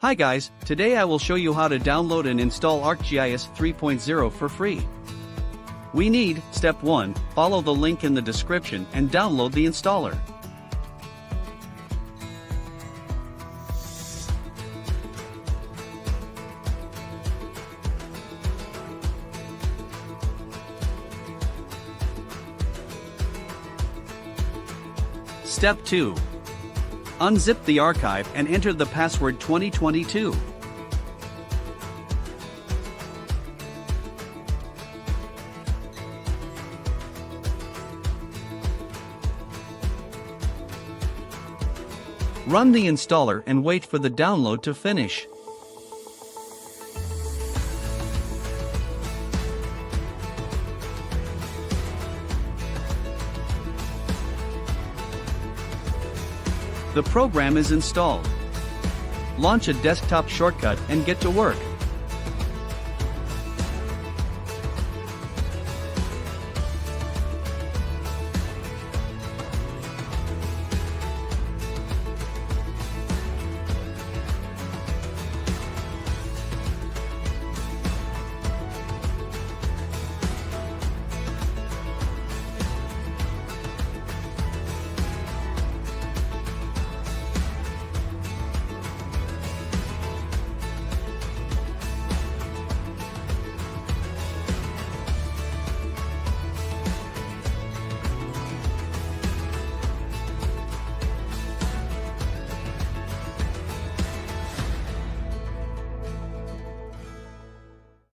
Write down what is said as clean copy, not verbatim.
Hi guys, today I will show you how to download and install Arcgis 3.0 for free. We need, step 1, follow the link in the description and download the installer. Step 2. Unzip the archive and enter the password 2022. Run the installer and wait for the download to finish. The program is installed. Launch a desktop shortcut and get to work.